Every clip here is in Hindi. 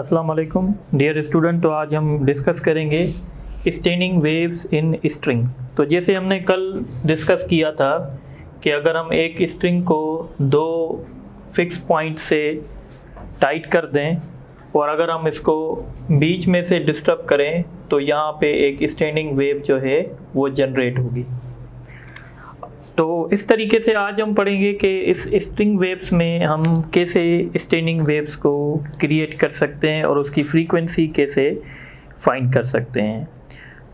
अस्सलाम वालेकुम डियर स्टूडेंट। तो आज हम डिस्कस करेंगे स्टेनिंग वेव्स इन स्ट्रिंग। तो जैसे हमने कल डिस्कस किया था कि अगर हम एक स्ट्रिंग को दो फिक्स पॉइंट से टाइट कर दें और अगर हम इसको बीच में से डिस्टर्ब करें तो यहाँ पे एक स्टेनिंग वेव जो है वो जनरेट होगी। तो इस तरीके से आज हम पढ़ेंगे कि इस स्ट्रिंग वेव्स में हम कैसे स्टेनिंग वेव्स को क्रिएट कर सकते हैं और उसकी फ्रीक्वेंसी कैसे फाइंड कर सकते हैं।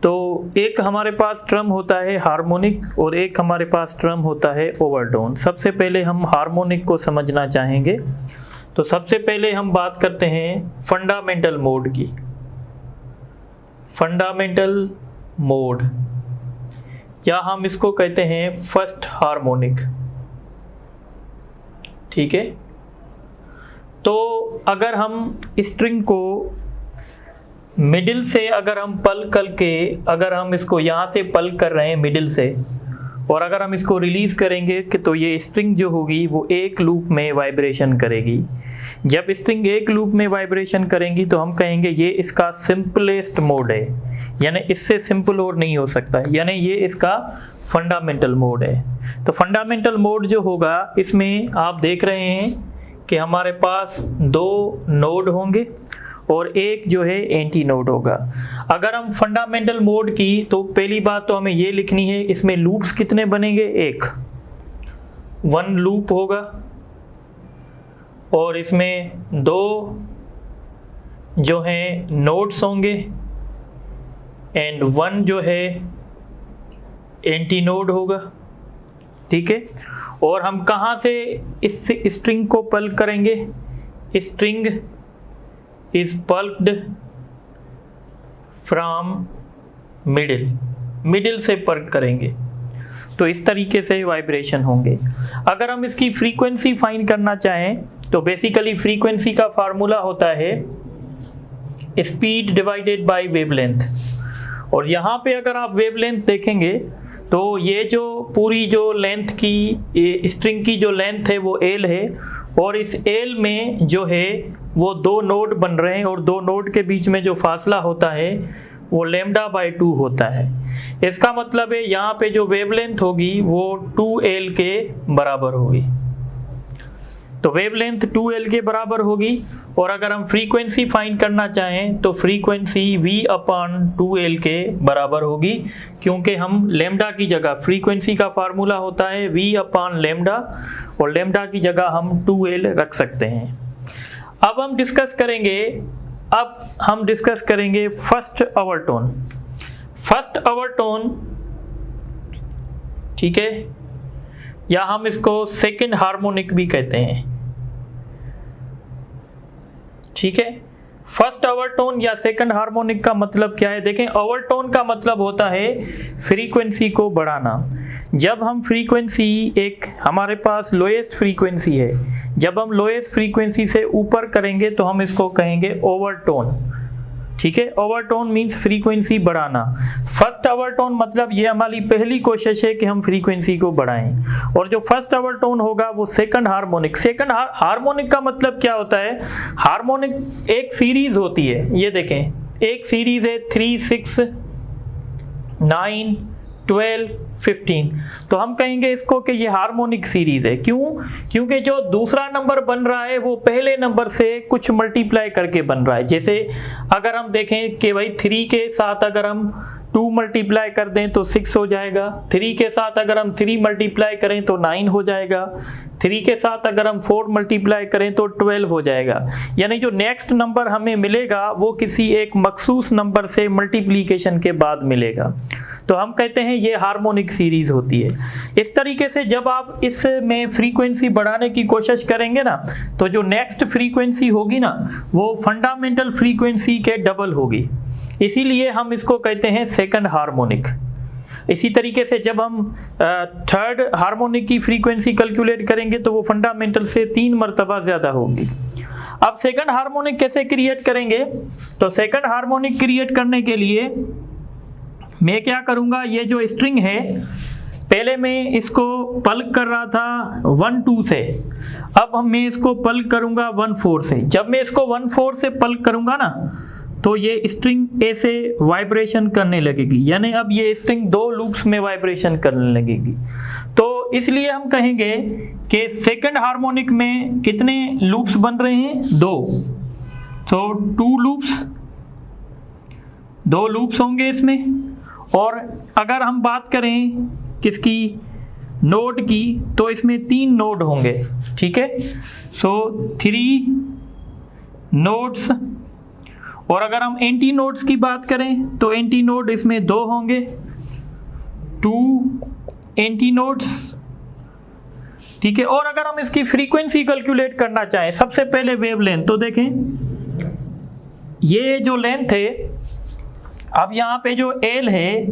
तो एक हमारे पास टर्म होता है हार्मोनिक और एक हमारे पास टर्म होता है ओवरटोन। सबसे पहले हम हार्मोनिक को समझना चाहेंगे। तो सबसे पहले हम बात करते हैं फंडामेंटल मोड की। फंडामेंटल मोड या हम इसको कहते हैं फर्स्ट हार्मोनिक। ठीक है, तो अगर हम स्ट्रिंग को मिडिल से अगर हम पल करके अगर हम इसको यहाँ से पल कर रहे हैं मिडिल से और अगर हम इसको रिलीज़ करेंगे कि तो ये स्ट्रिंग जो होगी वो एक लूप में वाइब्रेशन करेगी। जब स्ट्रिंग एक लूप में वाइब्रेशन करेंगी तो हम कहेंगे ये इसका सिंपलेस्ट मोड है, यानी इससे सिंपल और नहीं हो सकता, यानी ये इसका फंडामेंटल मोड है। तो फंडामेंटल मोड जो होगा इसमें आप देख रहे हैं कि हमारे पास दो नोड होंगे और एक जो है एंटी नोड होगा। अगर हम फंडामेंटल मोड की तो पहली बात तो हमें ये लिखनी है इसमें लूप्स कितने बनेंगे, एक वन लूप होगा और इसमें दो जो हैं नोड्स होंगे एंड वन जो है एंटी नोड होगा। ठीक है, और हम कहाँ से इस स्ट्रिंग को पल करेंगे, string is pulsed from middle से पल्क करेंगे। तो इस तरीके से वाइब्रेशन होंगे। अगर हम इसकी फ्रीक्वेंसी फाइंड करना चाहें तो बेसिकली फ्रीक्वेंसी का फार्मूला होता है स्पीड डिवाइडेड बाय वेवलेंथ। और यहाँ पे अगर आप वेवलेंथ देखेंगे तो ये जो पूरी जो लेंथ की स्ट्रिंग की जो लेंथ है वो एल है और इस एल में जो है वो दो नोड बन रहे हैं और दो नोड के बीच में जो फासला होता है वो लैम्डा बाय 2 होता है। इसका मतलब है यहाँ पे जो वेवलेंथ होगी वो 2l के बराबर होगी। तो वेवलेंथ 2l के बराबर होगी और अगर हम फ्रीक्वेंसी फाइंड करना चाहें तो फ्रीक्वेंसी v/2l के बराबर होगी, क्योंकि हम लैम्डा की जगह फ्रीक्वेंसी का फार्मूला होता है v/लैम्डा और लैम्डा की जगह हम 2l रख सकते हैं। अब हम डिस्कस करेंगे फर्स्ट ओवरटोन। फर्स्ट ओवरटोन, ठीक है, या हम इसको सेकंड हार्मोनिक भी कहते हैं। ठीक है, फर्स्ट ओवरटोन या सेकंड हार्मोनिक का मतलब क्या है, देखें ओवरटोन का मतलब होता है फ्रीक्वेंसी को बढ़ाना। जब हम फ्रीक्वेंसी एक हमारे पास लोएस्ट फ्रीक्वेंसी है, जब हम लोएस्ट फ्रीक्वेंसी से ऊपर करेंगे तो हम इसको कहेंगे ओवरटोन। ठीक है, ओवरटोन मींस फ्रीक्वेंसी बढ़ाना। फर्स्ट ओवरटोन मतलब ये हमारी पहली कोशिश है कि हम फ्रीक्वेंसी को बढ़ाएं और जो फर्स्ट ओवरटोन होगा वो सेकंड हार्मोनिक। सेकंड हार्मोनिक का मतलब क्या होता है, हार्मोनिक एक सीरीज होती है। ये देखें एक सीरीज है 3, 6, 9, 12, 15। तो हम कहेंगे इसको कि ये हार्मोनिक सीरीज है। क्यों? क्योंकि जो दूसरा नंबर बन रहा है वो पहले नंबर से कुछ मल्टीप्लाई करके बन रहा है। जैसे अगर हम देखें कि भाई 3 के साथ अगर हम 2 मल्टीप्लाई कर दें तो 6 हो जाएगा, 3 के साथ अगर हम 3 मल्टीप्लाई करें तो 9 हो जाएगा, 3 के साथ अगर हम 4 मल्टीप्लाई करें तो 12 हो जाएगा। यानी जो नेक्स्ट नंबर हमें मिलेगा वो किसी एक मखसूस नंबर से मल्टीप्लिकेशन के बाद मिलेगा। तो हम कहते हैं ये हार्मोनिक सीरीज होती है। इस तरीके से जब आप इसमें फ्रीक्वेंसी बढ़ाने की कोशिश करेंगे ना तो जो नेक्स्ट फ्रीक्वेंसी होगी ना वो फंडामेंटल फ्रीक्वेंसी के डबल होगी, इसीलिए हम इसको कहते हैं सेकंड हार्मोनिक। इसी तरीके से जब हम थर्ड हार्मोनिक की फ्रीक्वेंसी कैलकुलेट करेंगे तो वो फंडामेंटल से 3 मरतबा ज़्यादा होगी। अब सेकंड हार्मोनिक कैसे क्रिएट करेंगे, तो सेकंड हार्मोनिक क्रिएट करने के लिए मैं क्या करूँगा, ये जो स्ट्रिंग है पहले मैं इसको पल्क कर रहा था 1-2 से, अब मैं इसको पल्क करूंगा 1-4 से। जब मैं इसको 1-4 से पल्क करूंगा ना तो ये स्ट्रिंग ऐसे वाइब्रेशन करने लगेगी, यानी अब ये स्ट्रिंग 2 लूप्स में वाइब्रेशन करने लगेगी। तो इसलिए हम कहेंगे कि सेकंड हार्मोनिक में कितने लूप्स बन रहे हैं? 2। तो 2 लूप्स होंगे इसमें। और अगर हम बात करें किसकी, नोड की, तो इसमें 3 नोड होंगे, ठीक है। सो 3 नोड्स। और अगर हम एंटी नोड्स की बात करें तो एंटी नोड इसमें 2 होंगे, 2 एंटी नोड्स, ठीक है। और अगर हम इसकी फ्रीक्वेंसी कैलकुलेट करना चाहें, सबसे पहले वेव लेंथ, तो देखें ये जो लेंथ है, अब यहाँ पे जो एल है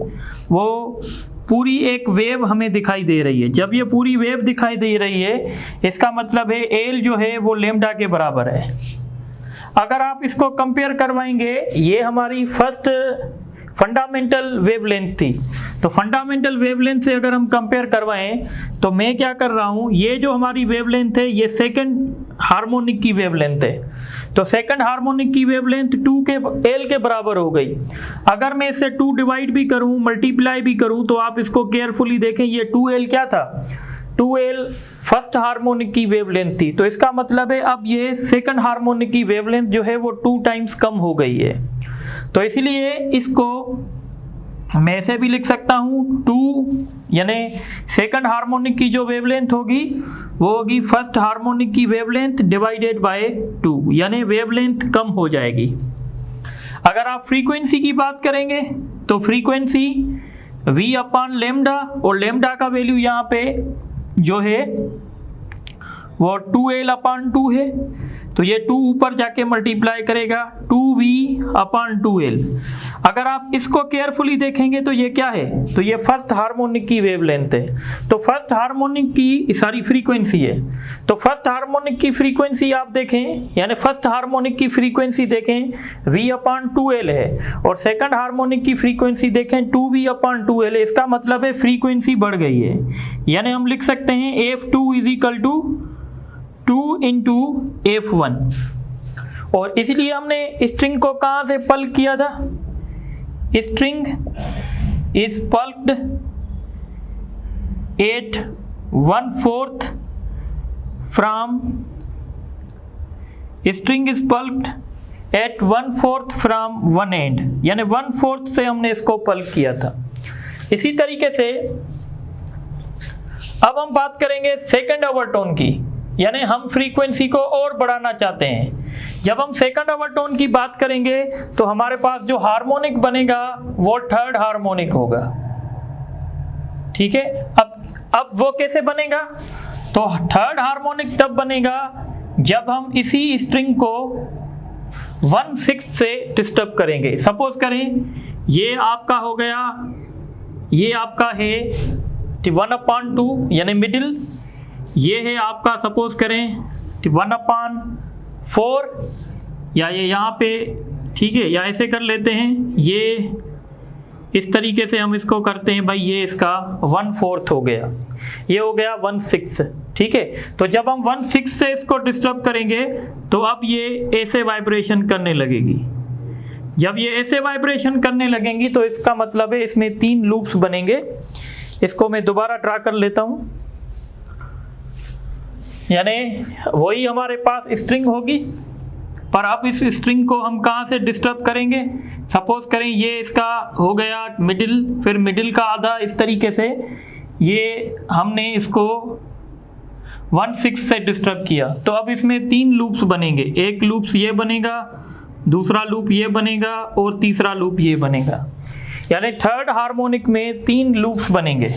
वो पूरी एक वेव हमें दिखाई दे रही है। जब ये पूरी वेव दिखाई दे रही है, इसका मतलब है एल जो है वो लेम्डा के बराबर है। अगर आप इसको कंपेयर करवाएंगे, ये हमारी फर्स्ट फंडामेंटल वेवलेंथ थी, तो फंडामेंटल वेवलेंथ से अगर हम कंपेयर करवाएं तो मैं क्या कर रहा हूं, ये जो हमारी वेवलेंथ है ये सेकंड हार्मोनिक की वेवलेंथ है, तो सेकंड हार्मोनिक की वेवलेंथ 2 के एल के बराबर हो गई। अगर मैं इसे 2 डिवाइड भी करूं, मल्टीप्लाई भी करूं, तो आप इसको केयरफुली देखें, ये 2L क्या था, 2L फर्स्ट हार्मोनिक की वेवलेंथ थी। तो इसका मतलब है अब ये सेकंड हार्मोनिक की वेवलेंथ जो है वो 2 टाइम्स कम हो गई है। तो इसलिए इसको मैं ऐसे भी लिख सकता हूँ 2, यानी सेकंड हार्मोनिक की जो वेवलेंथ होगी वो होगी फर्स्ट हार्मोनिक की वेवलेंथ डिवाइडेड बाय 2, यानी वेवलेंथ कम हो जाएगी। अगर आप फ्रीक्वेंसी की बात करेंगे तो फ्रीक्वेंसी v अपॉन लेम्डा, और लेम्डा का वैल्यू यहाँ पे जो है वो 2L अपॉन 2 है, तो ये 2 ऊपर जाके मल्टीप्लाई करेगा 2V अपॉन 2L। अगर आप इसको केयरफुली देखेंगे तो ये क्या है, तो ये फर्स्ट हार्मोनिक की वेवलेंथ है, तो फर्स्ट हार्मोनिक की सारी फ्रीक्वेंसी है। तो फर्स्ट हार्मोनिक की फ्रीक्वेंसी आप देखें, यानी फर्स्ट हार्मोनिक की फ्रीक्वेंसी देखें V अपॉन 2L है, और सेकंड हार्मोनिक की फ्रीक्वेंसी देखें 2V अपॉन 2L है। इसका मतलब है फ्रीक्वेंसी बढ़ गई है, यानी हम लिख सकते हैं F2 is equal to 2 into F1। और इसलिए हमने स्ट्रिंग को कहाँ से पल्क किया था, string is plucked at 1/4 from, string is plucked at 1/4 from one end, यानी 1/4 से हमने इसको पल्क किया था। इसी तरीके से अब हम बात करेंगे सेकंड ओवरटोन की, यानी हम फ्रीक्वेंसी को और बढ़ाना चाहते हैं। जब हम सेकंड ओवरटोन की बात करेंगे तो हमारे पास जो हार्मोनिक बनेगा वो थर्ड हार्मोनिक होगा, ठीक है। अब वो कैसे बनेगा, तो थर्ड हार्मोनिक तब बनेगा जब हम इसी स्ट्रिंग को 1/6 से डिस्टर्ब करेंगे। सपोज करें ये आपका हो गया, ये आपका है 1/2 यानी मिडिल, ये है आपका सपोज करें 1/4, या ये यहाँ पे, ठीक है, या ऐसे कर लेते हैं, ये इस तरीके से हम इसको करते हैं भाई, ये इसका 1/4 हो गया, ये हो गया 1/6, ठीक है। तो जब हम 1/6 से इसको डिस्टर्ब करेंगे तो अब ये ऐसे वाइब्रेशन करने लगेगी। जब ये ऐसे वाइब्रेशन करने लगेंगी तो इसका मतलब है इसमें 3 लूप्स बनेंगे। इसको मैं दोबारा ड्रा कर लेता हूँ, यानी वही हमारे पास स्ट्रिंग होगी, पर अब इस स्ट्रिंग को हम कहाँ से डिस्टर्ब करेंगे। सपोज करें ये इसका हो गया मिडिल, फिर मिडिल का आधा, इस तरीके से ये हमने इसको 1/6 से डिस्टर्ब किया। तो अब इसमें 3 लूप्स बनेंगे, एक लूप्स ये बनेगा, दूसरा लूप ये बनेगा, और तीसरा लूप ये बनेगा, यानी थर्ड हार्मोनिक में 3 लूप्स बनेंगे,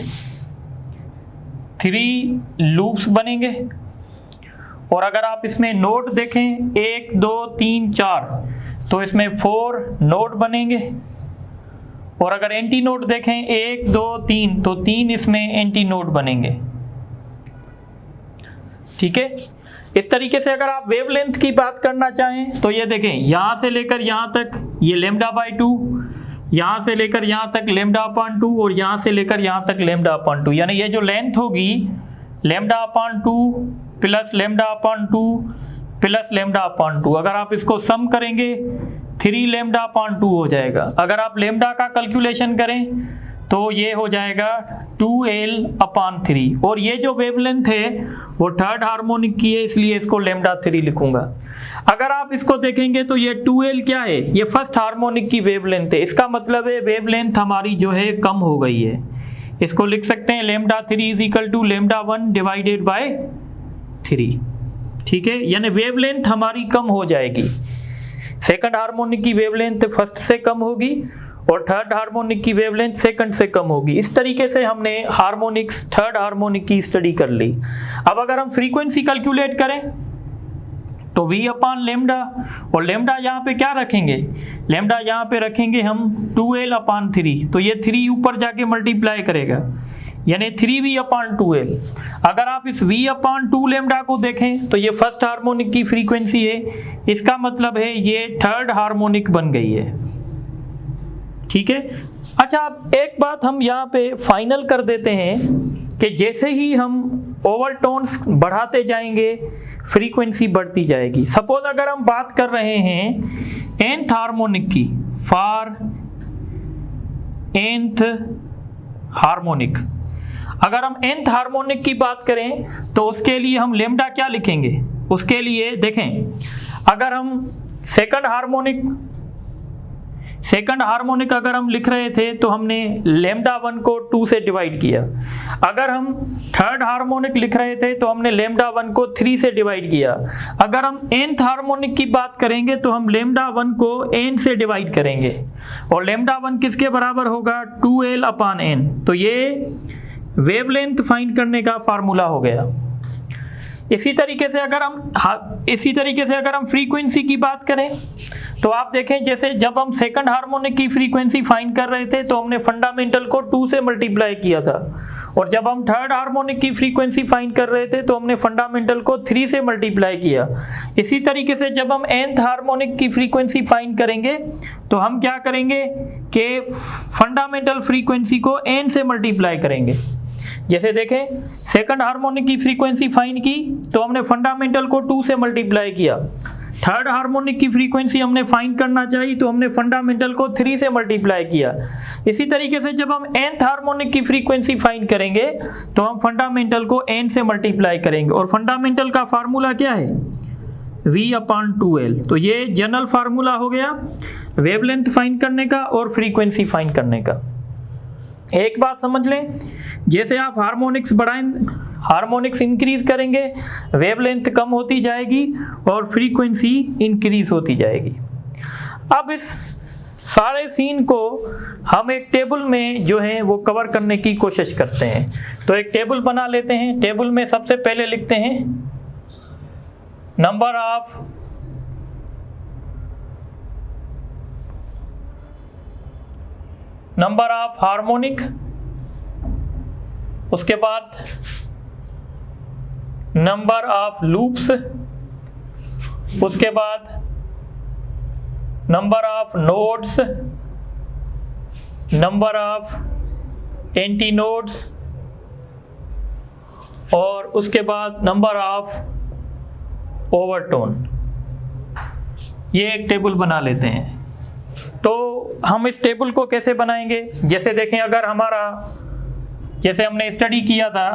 3 लूप्स बनेंगे। और अगर आप इसमें नोट देखें 1 2 3 4, तो इसमें 4 नोट बनेंगे। और अगर एंटी नोट देखें 1 2 3, तो 3 इसमें एंटी नोट बनेंगे, ठीक है। इस तरीके से अगर आप वेवलेंथ की बात करना चाहें तो ये देखें, यहाँ से लेकर यहाँ तक ये λ/2, यहाँ से लेकर यहाँ तक लेमडा अपॉन 2 और यहाँ से लेकर यहाँ तक लेमडा अपॉन 2, यानी ये जो लेंथ होगी lambda upon 2 plus lambda upon 2 plus lambda upon 2, अगर आप इसको सम करेंगे 3 लेमडा अपॉन 2 हो जाएगा। अगर आप लेमडा का कैलकुलेशन करें तो ये हो जाएगा 2l अपॉन 3, और ये जो वेवलेंथ है वो थर्ड हार्मोनिक की है, इसलिए इसको लेमडा 3 लिखूंगा। अगर आप इसको देखेंगे तो ये 2l क्या है, ये फर्स्ट हार्मोनिक की वेवलेंथ है, इसका मतलब है वेवलेंथ हमारी जो है कम हो गई है। इसको लिख सकते हैं lambda 3 is equal to lambda 1 divided by 3, ठीक है, यानी वेवलेंथ हमारी कम हो जाएगी। सेकंड हार्मोनिक की वेवलेंथ फर्स्ट से कम होगी और थर्ड हार्मोनिक की वेवलेंथ सेकंड से कम होगी। इस तरीके से हमने हार्मोनिक्स थर्ड हार्मोनिक की स्टडी कर ली। अब अगर हम फ्रीक्वेंसी कैलकुलेट करें तो v अपॉन लेमडा, और लेमडा यहाँ पे क्या रखेंगे, लेमडा यहाँ पे रखेंगे हम 2l अपॉन 3, तो ये 3 ऊपर जाके मल्टीप्लाई करेगा यानी 3v अपॉन 2l। अगर आप इस v अपॉन 2 लेमडा को देखें तो ये फर्स्ट हार्मोनिक की फ्रीक्वेंसी है, इसका मतलब है ये थर्ड हार्मोनिक बन गई है, ठीक है। अच्छा, अब एक बात हम यहाँ पे फाइनल कर देते हैं कि जैसे ही हम ओवरटोन्स बढ़ाते जाएंगे फ्रीक्वेंसी बढ़ती जाएगी। सपोज अगर हम बात कर रहे हैं nth हार्मोनिक की, फॉर nth हार्मोनिक, अगर हम nth हार्मोनिक की बात करें तो उसके लिए हम लेमडा क्या लिखेंगे, उसके लिए देखें, अगर हम सेकंड हार्मोनिक अगर हम लिख रहे थे तो हमने लेमडा 1 को 2 से डिवाइड किया। अगर हम थर्ड हार्मोनिक लिख रहे थे तो हमने लेमडा 1 को 3 से डिवाइड किया। अगर हम nth हार्मोनिक की बात करेंगे तो हम लेमडा 1 को n से डिवाइड करेंगे, और लेमडा 1 किसके बराबर होगा, 2l अपॉन n। तो ये वेवलेंथ फाइंड करने का फार्मूला हो गया। इसी तरीके से अगर हम फ्रीक्वेंसी की बात करें तो आप देखें, जैसे जब हम सेकंड हार्मोनिक की फ्रीक्वेंसी फाइंड कर रहे थे तो हमने फंडामेंटल को 2 से मल्टीप्लाई किया था, और जब हम थर्ड हार्मोनिक की फ्रीक्वेंसी फाइंड कर रहे थे तो हमने फंडामेंटल को 3 से मल्टीप्लाई किया। इसी तरीके से जब हम nth हार्मोनिक की फ्रीक्वेंसी फाइंड करेंगे तो हम क्या करेंगे कि फंडामेंटल फ्रीक्वेंसी को n से मल्टीप्लाई करेंगे। जैसे देखें, सेकंड हार्मोनिक की फ्रीक्वेंसी फाइंड की तो हमने फंडामेंटल को 2 से मल्टीप्लाई किया। थर्ड हार्मोनिक की फ्रीक्वेंसी हमने फाइंड करना चाहिए तो हमने फंडामेंटल को 3 से मल्टीप्लाई किया। इसी तरीके से जब हम nth हार्मोनिक की फ्रीक्वेंसी फाइंड करेंगे तो हम फंडामेंटल को n से मल्टीप्लाई करेंगे, और फंडामेंटल का फार्मूला क्या है, v अपॉन 2l। तो ये जनरल फार्मूला हो गया वेवलेंथ फाइंड करने का और फ्रीक्वेंसी फाइंड करने का। एक बात समझ लें, जैसे आप हार्मोनिक्स इंक्रीज करेंगे वेवलेंथ कम होती जाएगी और फ्रीक्वेंसी इंक्रीज होती जाएगी। अब इस सारे सीन को हम एक टेबल में जो है वो कवर करने की कोशिश करते हैं। तो एक टेबल बना लेते हैं। टेबल में सबसे पहले लिखते हैं नंबर ऑफ हार्मोनिक, उसके बाद नंबर ऑफ लूप्स, उसके बाद number of nodes, number of anti nodes, और उसके बाद नंबर ऑफ ओवरटोन। ये एक टेबल बना लेते हैं। तो हम इस टेबल को कैसे बनाएंगे, जैसे देखें, जैसे हमने स्टडी किया था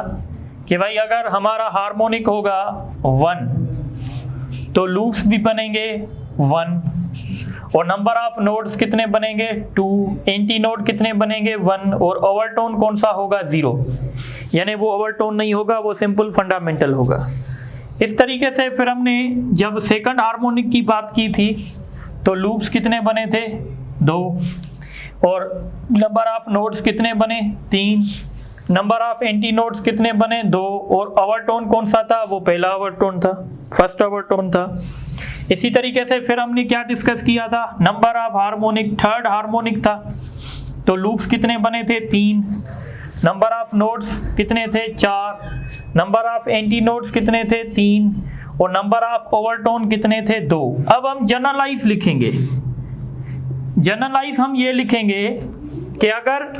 कि भाई अगर हमारा हार्मोनिक होगा 1 तो लूप्स भी बनेंगे 1, और नंबर ऑफ नोड्स कितने बनेंगे 2, एंटी नोड कितने बनेंगे 1, और ओवरटोन कौन सा होगा 0, यानी वो ओवरटोन नहीं होगा, वो सिंपल फंडामेंटल होगा। इस तरीके से फिर हमने जब सेकंड हार्मोनिक की बात की थी तो लूप्स कितने बने थे 2, और नंबर ऑफ नोड्स कितने बने 3, नंबर ऑफ एंटी नोड्स कितने बने 2, और ओवरटोन कौन सा था, वो पहला ओवरटोन था, फर्स्ट ओवरटोन था। इसी तरीके से फिर हमने क्या डिस्कस किया था, number of harmonic third harmonic था, तो लूप्स कितने बने थे 3, नंबर ऑफ नोड्स कितने थे 4, नंबर ऑफ एंटी नोड्स कितने थे 3, और नंबर ऑफ ओवरटोन कितने थे 2। अब हम जनरलाइज लिखेंगे। जनरलाइज हम ये लिखेंगे कि अगर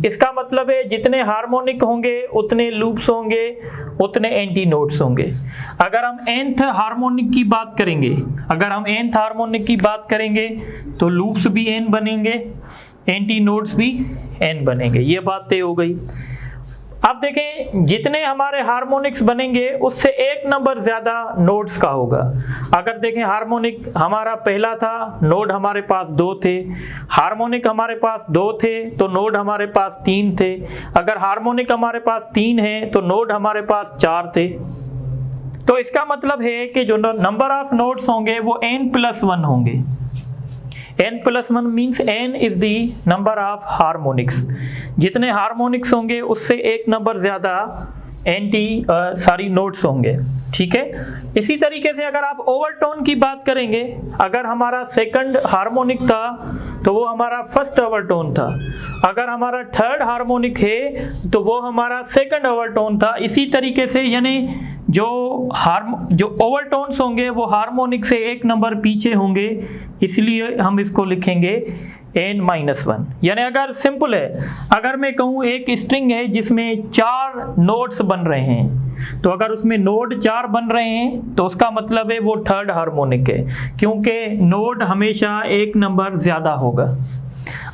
इसका मतलब है जितने हार्मोनिक होंगे उतने लूप्स होंगे, उतने एंटी नोड्स होंगे। अगर हम nth हार्मोनिक की बात करेंगे, अगर हम nth हार्मोनिक की बात करेंगे तो लूप्स भी n बनेंगे, एंटी नोड्स भी n बनेंगे। ये बात तय हो गई। अब देखें जितने हमारे हार्मोनिक्स बनेंगे उससे एक नंबर ज़्यादा नोड्स का होगा। अगर देखें हार्मोनिक हमारा पहला था, नोड हमारे पास 2 थे, हार्मोनिक हमारे पास 2 थे तो नोड हमारे पास 3 थे, अगर हार्मोनिक हमारे पास 3 है तो नोड हमारे पास 4 थे। तो इसका मतलब है कि जो नंबर ऑफ नोड्स होंगे वो n+1 होंगे। n+1 means n is the number of harmonics. जितने हार्मोनिक्स होंगे उससे एक नंबर ज़्यादा सारी नोट्स होंगे। ठीक है। इसी तरीके से अगर आप ओवरटोन की बात करेंगे, अगर हमारा सेकंड हार्मोनिक था तो वो हमारा फर्स्ट ओवरटोन था, अगर हमारा थर्ड हार्मोनिक है तो वो हमारा सेकंड ओवरटोन था। इसी तरीके से यानी जो ओवरटोन्स होंगे वो हार्मोनिक से एक नंबर पीछे होंगे, इसलिए हम इसको लिखेंगे n-1। यानी अगर सिंपल है, अगर मैं कहूँ एक स्ट्रिंग है जिसमें 4 नोट्स बन रहे हैं तो अगर उसमें नोड 4 बन रहे हैं तो उसका मतलब है वो थर्ड हार्मोनिक है, क्योंकि नोड हमेशा एक नंबर ज़्यादा होगा।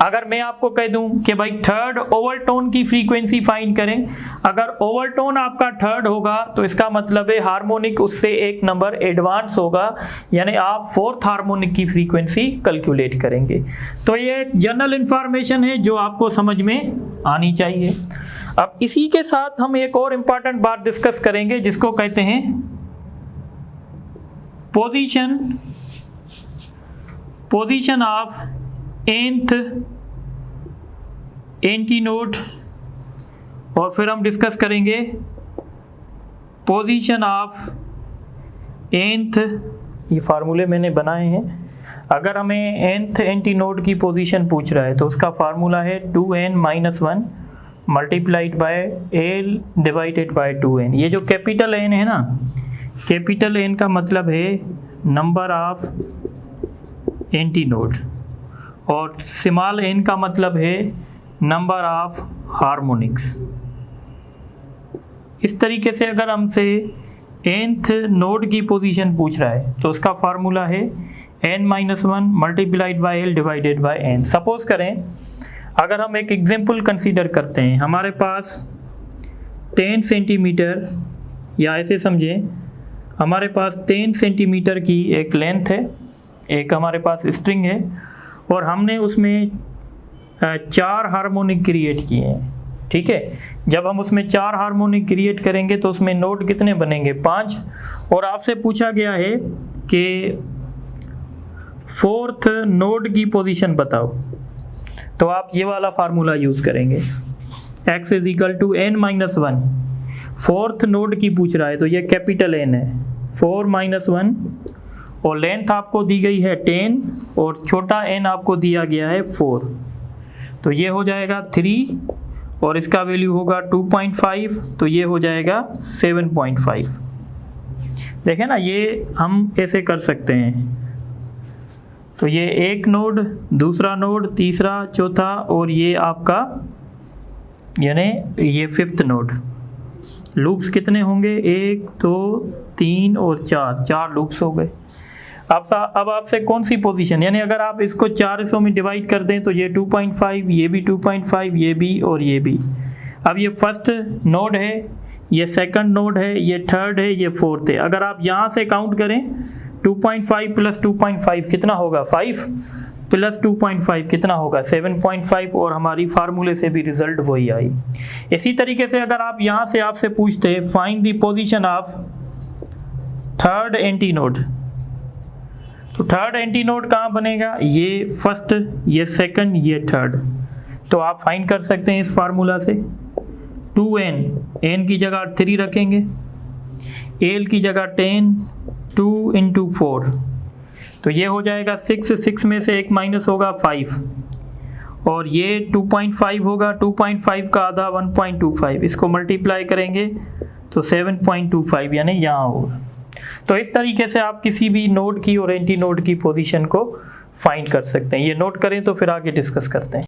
अगर मैं आपको कह दूं कि भाई थर्ड ओवरटोन की फ्रीक्वेंसी फाइंड करें, अगर ओवरटोन आपका थर्ड होगा तो इसका मतलब है हार्मोनिक उससे एक नंबर एडवांस होगा, यानी आप फोर्थ हार्मोनिक की फ्रीक्वेंसी कैलकुलेट करेंगे। तो ये एक जनरल इंफॉर्मेशन है जो आपको समझ में आनी चाहिए। अब इसी के साथ हम एक और इम्पॉर्टेंट बात डिस्कस करेंगे जिसको कहते हैं position of nth anti node, और फिर हम डिस्कस करेंगे पोजीशन ऑफ nth। ये फार्मूले मैंने बनाए हैं। अगर हमें nth एंटी नोड की पोजीशन पूछ रहा है तो उसका फार्मूला है 2n-1 multiplied by l divided by 2n। ये जो कैपिटल n है ना, कैपिटल n का मतलब है नंबर ऑफ एंटी नोड और स्मॉल n का मतलब है नंबर ऑफ हार्मोनिक्स। इस तरीके से अगर हमसे nth नोड की पोजीशन पूछ रहा है तो उसका फार्मूला है n-1 multiplied by l divided by n। Suppose करें अगर हम एक एग्जांपल कंसीडर करते हैं, हमारे पास 10 सेंटीमीटर, या ऐसे समझें हमारे पास 10 सेंटीमीटर की एक लेंथ है, एक हमारे पास स्ट्रिंग है और हमने उसमें 4 हार्मोनिक क्रिएट किए हैं। ठीक है। जब हम उसमें 4 हार्मोनिक क्रिएट करेंगे तो उसमें नोट कितने बनेंगे? 5। और आपसे पूछा गया है कि फोर्थ नोड की पोजीशन बताओ, तो आप ये वाला फार्मूला यूज़ करेंगे x = n-1। फोर्थ नोड की पूछ रहा है तो ये कैपिटल n है, 4-1, और लेंथ आपको दी गई है 10 और छोटा n आपको दिया गया है 4, तो ये हो जाएगा 3 और इसका वैल्यू होगा 2.5, तो ये हो जाएगा 7.5। देखें ना, ये हम ऐसे कर सकते हैं। तो ये एक नोड, दूसरा नोड, तीसरा, चौथा और ये आपका यानी ये 5th नोड। लूप्स कितने होंगे? 1 2 3 और 4 लूप्स हो गए। अब आपसे कौन सी पोजीशन, यानी अगर आप इसको 4 हिस्सों में डिवाइड कर दें तो ये 2.5, ये भी 2.5, ये भी और ये भी। अब ये फर्स्ट नोड है, ये सेकंड नोड है, ये थर्ड है, ये फोर्थ है। अगर आप यहाँ से काउंट करें 2.5 प्लस 2.5 कितना होगा? 5 प्लस 2.5 कितना होगा? 7.5, और हमारी फार्मूले से भी रिजल्ट वही आई। इसी तरीके से अगर आप यहाँ से आपसे पूछते हैं find the position of third anti node, तो थर्ड एंटी नोड कहाँ बनेगा? ये फर्स्ट, ये सेकंड, ये थर्ड। तो आप फाइंड कर सकते हैं इस फार्मूला से 2n, n की जगह 3 रखेंगे, l की जगह 10, 2 × 4, तो ये हो जाएगा 6 में से एक माइनस होगा 5, और ये 2.5 होगा, 2.5 का आधा 1.25, इसको मल्टीप्लाई करेंगे तो 7.25 यानी यहाँ होगा। तो इस तरीके से आप किसी भी नोड की और एंटी नोड की पोजीशन को फाइंड कर सकते हैं। ये नोट करें तो फिर आगे डिस्कस करते हैं।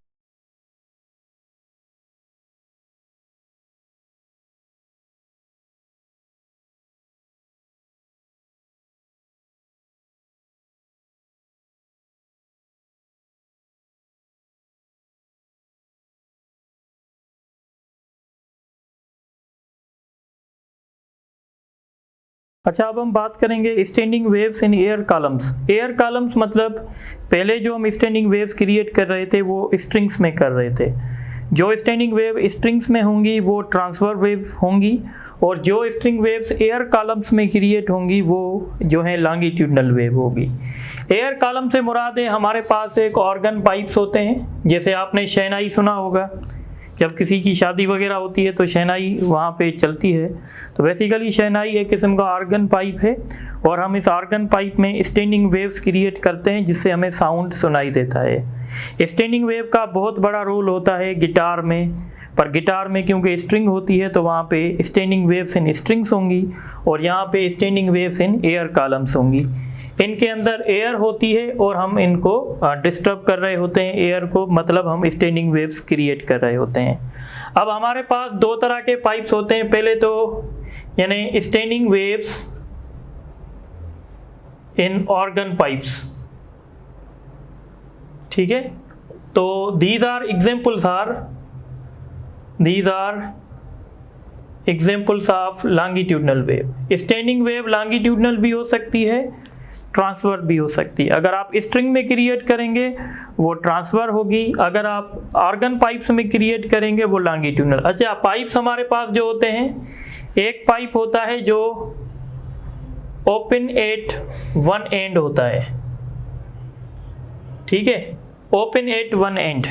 अच्छा, अब हम बात करेंगे standing waves in air columns. Air columns मतलब पहले जो हम स्टैंडिंग वेव्स क्रिएट कर रहे थे वो स्ट्रिंग्स में कर रहे थे। जो स्टैंडिंग वेव स्ट्रिंग्स में होंगी वो ट्रांसफर वेव होंगी, और जो स्ट्रिंग वेव्स एयर कॉलम्स में क्रिएट होंगी वो जो है लॉन्गिट्यूडनल वेव होगी। एयर कॉलम से मुराद है हमारे पास एक ऑर्गन पाइप्स होते हैं, जैसे आपने शहनाई सुना होगा, जब किसी की शादी वगैरह होती है तो शहनाई वहाँ पे चलती है। तो बेसिकली शहनाई एक किस्म का ऑर्गन पाइप है, और हम इस ऑर्गन पाइप में स्टैंडिंग वेव्स क्रिएट करते हैं जिससे हमें साउंड सुनाई देता है। स्टैंडिंग वेव का बहुत बड़ा रोल होता है गिटार में, पर गिटार में क्योंकि स्ट्रिंग होती है तो वहाँ पे स्टैंडिंग वेव्स इन स्ट्रिंग्स होंगी, और यहाँ पे standing waves in air columns होंगी। इनके अंदर एयर होती है और हम इनको डिस्टर्ब कर रहे होते हैं एयर को, मतलब हम स्टैंडिंग वेव्स क्रिएट कर रहे होते हैं। अब हमारे पास दो तरह के पाइप्स होते हैं, पहले तो यानी standing waves in organ pipes, ठीक है। तो these are examples of longitudinal wave। Standing wave longitudinal भी हो सकती है, ट्रांसफर भी हो सकती है। अगर आप स्ट्रिंग में क्रिएट करेंगे वो ट्रांसफर होगी, अगर आप ऑर्गन पाइप्स में क्रिएट करेंगे वो लॉन्गिट्यूडनल। अच्छा, पाइप्स हमारे पास जो होते हैं, एक पाइप होता है जो ओपन एट वन एंड होता है, ठीक है, ओपन एट वन एंड,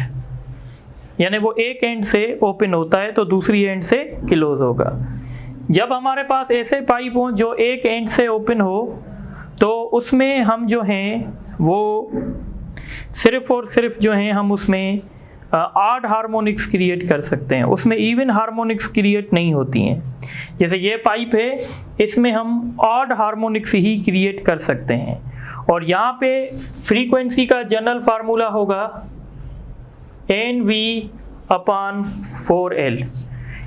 यानी वो एक एंड से ओपन होता है तो दूसरी एंड से क्लोज होगा। जब हमारे पास ऐसे पाइप हों जो एक एंड से ओपन हो तो उसमें हम जो हैं वो सिर्फ और सिर्फ जो हैं हम उसमें ऑड हार्मोनिक्स क्रिएट कर सकते हैं, उसमें इवन हार्मोनिक्स क्रिएट नहीं होती हैं। जैसे ये पाइप है, इसमें हम ऑड हार्मोनिक्स ही क्रिएट कर सकते हैं, और यहाँ पे फ्रीक्वेंसी का जनरल फार्मूला होगा NV/4L।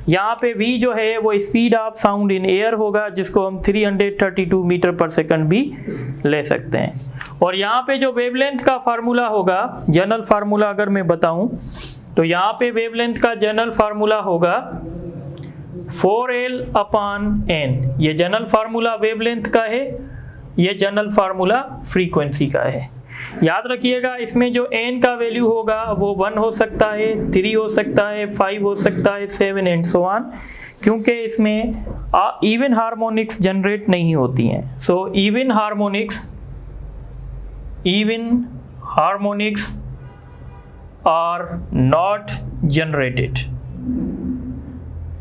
यहाँ पे V जो है वो speed of sound in air होगा, जिसको हम 332 मीटर पर सेकंड भी ले सकते हैं। और यहाँ पे जो वेवलेंथ का फार्मूला होगा, जनरल फार्मूला अगर मैं बताऊँ तो यहाँ पे वेवलेंथ का जनरल फार्मूला होगा 4L/N। ये जनरल फार्मूला वेवलेंथ का है, ये जनरल फार्मूला फ्रीक्वेंसी का है। याद रखिएगा, इसमें जो n का वैल्यू होगा वो 1 हो सकता है, 3 हो सकता है, 5 हो सकता है, 7 एंड सो ऑन, क्योंकि इसमें इवन हार्मोनिक्स जनरेट नहीं होती हैं। So even harmonics are not generated.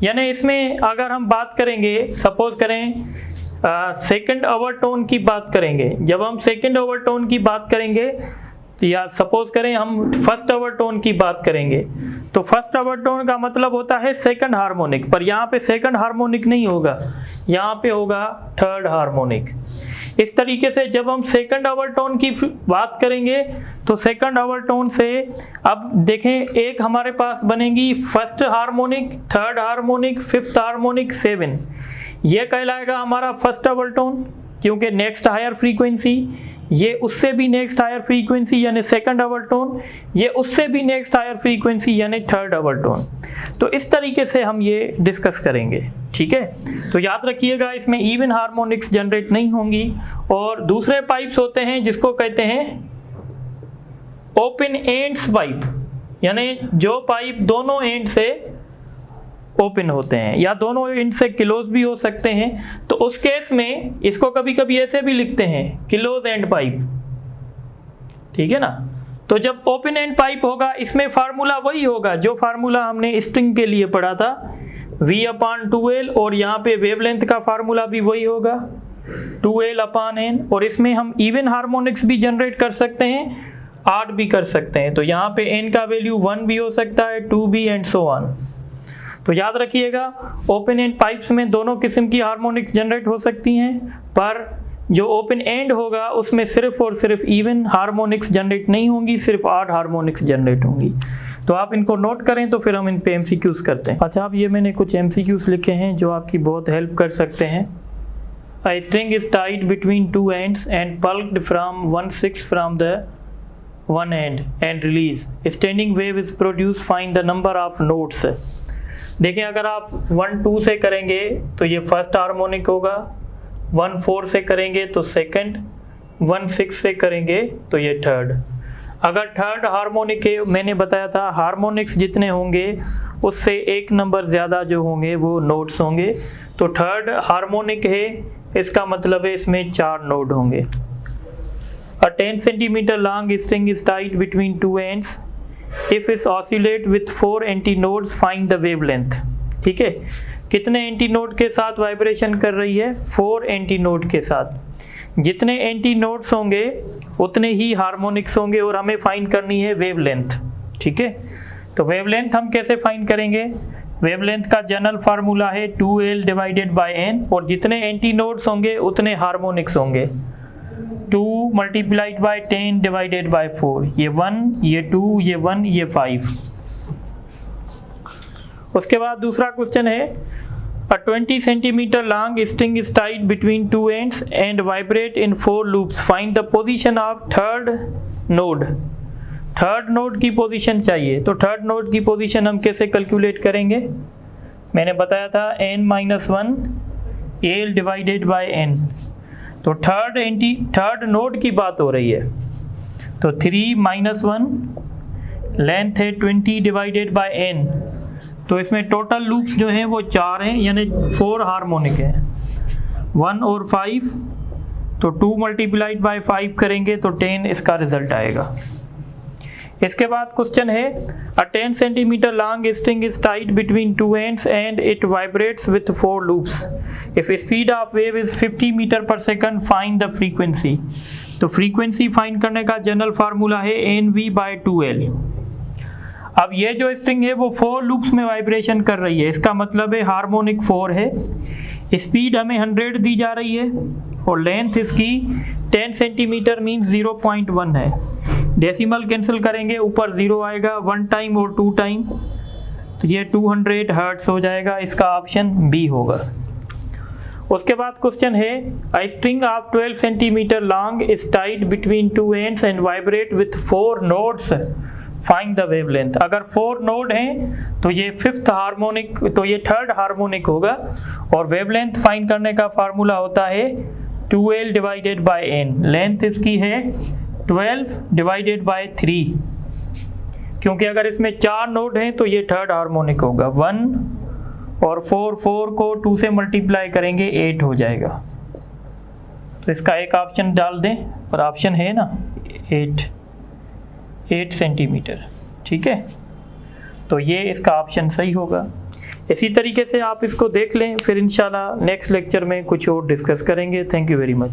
यानी इसमें अगर हम बात करेंगे, सपोज करें सेकंड ओवरटोन की बात करेंगे, जब हम सेकंड ओवरटोन की बात करेंगे या सपोज करें हम फर्स्ट ओवरटोन की बात करेंगे, तो फर्स्ट ओवरटोन का मतलब होता है सेकंड हार्मोनिक, पर यहाँ पे सेकंड हार्मोनिक नहीं होगा, यहाँ पे होगा थर्ड हार्मोनिक। इस तरीके से जब हम सेकंड ओवरटोन की बात करेंगे तो सेकंड ओवरटोन से अब देखें, एक हमारे पास बनेगी first harmonic, third harmonic, fifth harmonic, 7। ये कहलाएगा हमारा फर्स्ट ओवरटोन, क्योंकि नेक्स्ट हायर फ्रीक्वेंसी, ये उससे भी नेक्स्ट हायर फ्रीक्वेंसी यानी सेकंड ओवरटोन, ये उससे भी नेक्स्ट हायर फ्रीक्वेंसी यानी थर्ड ओवरटोन। तो इस तरीके से हम ये डिस्कस करेंगे, ठीक है। तो याद रखिएगा, इसमें इवन हार्मोनिक्स जनरेट नहीं होंगी। और दूसरे पाइप्स होते हैं जिसको कहते हैं ओपन एंड्स पाइप, यानी जो पाइप दोनों एंड से ओपन होते हैं या दोनों एंड से क्लोज भी हो सकते हैं। तो उस केस में इसको कभी कभी ऐसे भी लिखते हैं, क्लोज एंड पाइप, ठीक है ना। तो जब ओपन एंड पाइप होगा, इसमें फार्मूला वही होगा जो फार्मूला हमने स्ट्रिंग के लिए पढ़ा था, V/2L, और यहाँ पे वेवलेंथ का फार्मूला भी वही होगा 2L/N। और इसमें हम इवन हार्मोनिक्स भी जनरेट कर सकते हैं, ऑड भी कर सकते हैं। तो यहाँ पे n का वैल्यू 1 भी हो सकता है, 2 भी, एंड सो ऑन। तो याद रखिएगा, ओपन एंड पाइप्स में दोनों किस्म की हार्मोनिक्स जनरेट हो सकती हैं, पर जो ओपन एंड होगा उसमें सिर्फ और सिर्फ इवन हार्मोनिक्स जनरेट नहीं होंगी, सिर्फ ऑड हार्मोनिक्स जनरेट होंगी। तो आप इनको नोट करें तो फिर हम इन पे एमसीक्यूज करते हैं। अच्छा, अब ये मैंने कुछ एमसीक्यूज लिखे हैं जो आपकी बहुत हेल्प कर सकते हैं। A string is tied between two ends and pulped from 1/6 from the one end and release. A standing wave is produced. Find the number of notes. देखें, अगर आप 1-2 से करेंगे तो ये फर्स्ट हार्मोनिक होगा, 1-4 से करेंगे तो सेकंड, 1-6 से करेंगे तो ये थर्ड। अगर थर्ड हार्मोनिक है, मैंने बताया था हार्मोनिक्स जितने होंगे उससे एक नंबर ज़्यादा जो होंगे वो नोट्स होंगे। तो थर्ड हार्मोनिक है, इसका मतलब है इसमें 4 नोड होंगे। A 10 centimeter long string is tied between two ends. If it oscillate with 4 antinodes, find the wavelength. ठीक है, कितने एंटीनोड के साथ वाइब्रेशन कर रही है? 4 एंटीनोड के साथ। जितने एंटीनोड्स होंगे उतने ही हार्मोनिक्स होंगे और हमें फाइंड करनी है वेवलेंथ। ठीक है, तो वेवलेंथ हम कैसे फाइंड करेंगे? वेवलेंथ का जनरल फार्मूला है 2L डिवाइडेड बाय n, और जितने एंटीनोड्स होंगे उतने हार्मोनिक्स होंगे। 2 मल्टीप्लाइड बाय 10 डिवाइडेड बाय 4, ये 1, ये 2, ये 1, ये 5। उसके बाद दूसरा क्वेश्चन है, A 20 centimeter long string is tied between two ends and vibrate in 4 loops. Find the position of third node. Third node की पोजीशन चाहिए, तो थर्ड नोड की पोजीशन हम कैसे कैलकुलेट करेंगे? मैंने बताया था n-1 L divided by n। तो थर्ड नोड की बात हो रही है, तो 3-1 लेंथ है 20 डिवाइडेड बाय n। तो इसमें टोटल लूप्स जो हैं वो 4 हैं, यानी 4 हार्मोनिक है, 1 और 5। तो 2 मल्टीप्लाइड बाय 5 करेंगे तो 10 इसका रिजल्ट आएगा। इसके बाद क्वेश्चन है, A 10 centimeter long string is tied between two ends and it vibrates with 4 loops. If speed of wave is 50 meter per second, find the frequency. तो फ्रीक्वेंसी फाइंड करने का जनरल फार्मूला है NV/2L। अब ये जो स्ट्रिंग है वो 4 लूप्स में वाइब्रेशन कर रही है, इसका मतलब है हार्मोनिक 4 है। स्पीड हमें 100 दी जा रही है और लेंथ इसकी 10 सेंटीमीटर मीन्स 0.1 है। डेसिमल कैंसिल करेंगे, ऊपर 0 आएगा 1 टाइम और 2 टाइम, तो ये 200 हर्ट्ज हो जाएगा। इसका ऑप्शन बी होगा। उसके बाद क्वेश्चन है, A string of 12 centimeter long is tied between two ends and vibrate with 4 nodes. Find the wavelength. अगर 4 नोड हैं तो ये फिफ्थ हार्मोनिक, तो ये थर्ड हार्मोनिक होगा, और वेवलेंथ फाइंड करने का फार्मूला होता है 2L divided by n। Length इसकी है 12 डिवाइडेड बाय 3, क्योंकि अगर इसमें 4 नोड हैं तो ये थर्ड हार्मोनिक होगा। 1 और 4 को 2 से मल्टीप्लाई करेंगे 8 हो जाएगा। तो इसका एक ऑप्शन डाल दें, और ऑप्शन है ना 8 सेंटीमीटर। ठीक है, तो ये इसका ऑप्शन सही होगा। इसी तरीके से आप इसको देख लें, फिर इंशाल्लाह नेक्स्ट लेक्चर में कुछ और डिस्कस करेंगे। Thank you very much.